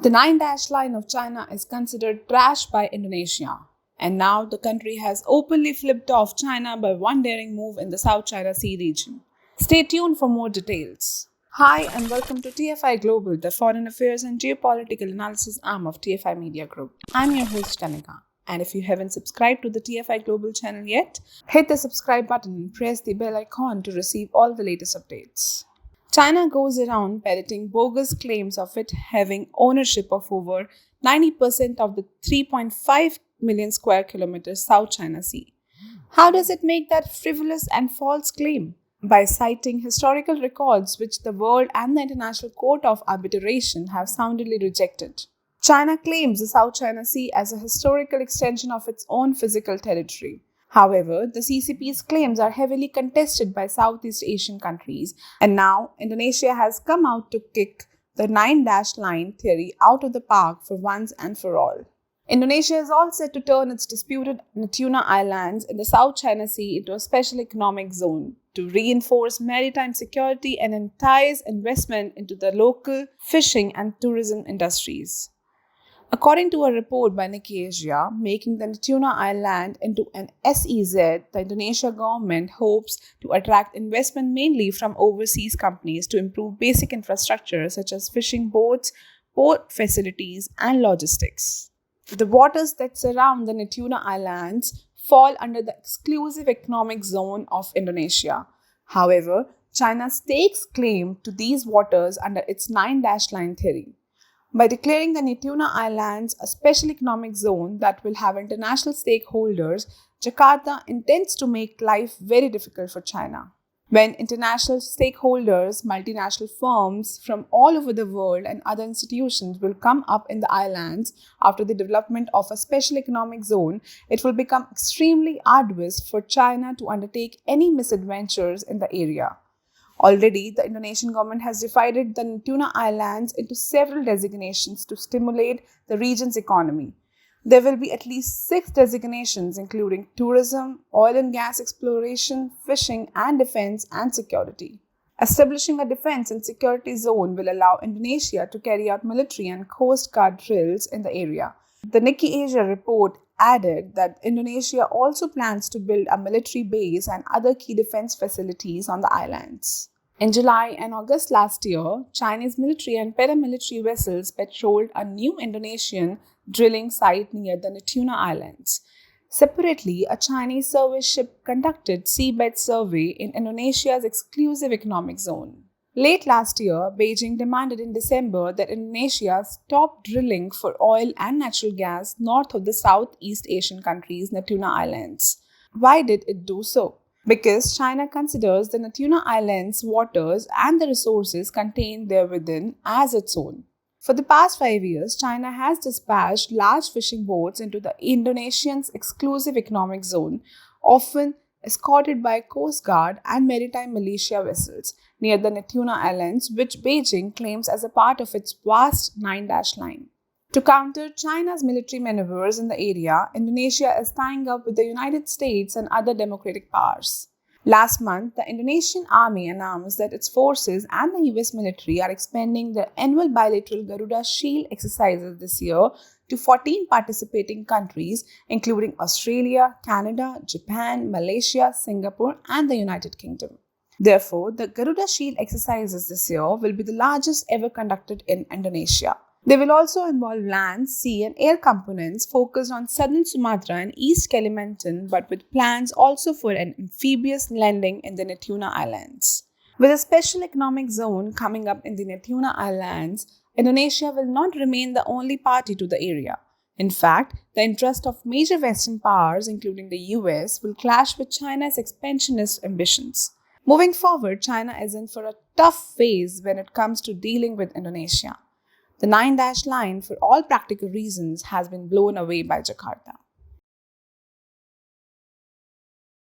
The 9-dash line of China is considered trash by Indonesia, and now the country has openly flipped off China by one daring move in the South China Sea region. Stay tuned for more details. Hi and welcome to TFI Global, the foreign affairs and geopolitical analysis arm of TFI Media Group. I'm your host Kanika, and if you haven't subscribed to the TFI Global channel yet, hit the subscribe button and press the bell icon to receive all the latest updates. China goes around peddling bogus claims of it having ownership of over 90% of the 3.5 million square kilometers South China Sea. How does it make that frivolous and false claim? By citing historical records which the world and the International Court of Arbitration have soundly rejected. China claims the South China Sea as a historical extension of its own physical territory. However, the CCP's claims are heavily contested by Southeast Asian countries, and now Indonesia has come out to kick the 9-dash line theory out of the park for once and for all. Indonesia is all set to turn its disputed Natuna Islands in the South China Sea into a special economic zone to reinforce maritime security and entice investment into the local fishing and tourism industries. According to a report by Nikkei Asia, making the Natuna Island into an SEZ, the Indonesia government hopes to attract investment mainly from overseas companies to improve basic infrastructure such as fishing boats, port facilities, and logistics. The waters that surround the Natuna Islands fall under the exclusive economic zone of Indonesia. However, China stakes claim to these waters under its 9-dash line theory. By declaring the Natuna Islands a special economic zone that will have international stakeholders, Jakarta intends to make life very difficult for China. When international stakeholders, multinational firms from all over the world and other institutions will come up in the islands after the development of a special economic zone, it will become extremely arduous for China to undertake any misadventures in the area. Already, the Indonesian government has divided the Natuna Islands into several designations to stimulate the region's economy. There will be at least 6 designations including tourism, oil and gas exploration, fishing and defense and security. Establishing a defense and security zone will allow Indonesia to carry out military and coast guard drills in the area. The Nikkei Asia report added that Indonesia also plans to build a military base and other key defense facilities on the islands. In July and August last year, Chinese military and paramilitary vessels patrolled a new Indonesian drilling site near the Natuna Islands. Separately, a Chinese survey ship conducted seabed survey in Indonesia's exclusive economic zone. Late last year, Beijing demanded in December that Indonesia stop drilling for oil and natural gas north of the Southeast Asian countries' Natuna Islands. Why did it do so? Because China considers the Natuna Islands' waters and the resources contained therewithin as its own. For the past 5 years, China has dispatched large fishing boats into the Indonesian's exclusive economic zone, often escorted by Coast Guard and maritime militia vessels near the Natuna Islands, which Beijing claims as a part of its vast 9-dash line. To counter China's military maneuvers in the area, Indonesia is tying up with the United States and other democratic powers. Last month, the Indonesian army announced that its forces and the US military are expanding their annual bilateral Garuda Shield exercises this year to 14 participating countries, including Australia, Canada, Japan, Malaysia, Singapore, and the United Kingdom. Therefore, the Garuda Shield exercises this year will be the largest ever conducted in Indonesia. They will also involve land, sea, and air components focused on southern Sumatra and East Kalimantan, but with plans also for an amphibious landing in the Natuna Islands. With a special economic zone coming up in the Natuna Islands, Indonesia will not remain the only party to the area. In fact, the interest of major Western powers, including the US, will clash with China's expansionist ambitions. Moving forward, China is in for a tough phase when it comes to dealing with Indonesia. The 9-dash line, for all practical reasons, has been blown away by Jakarta.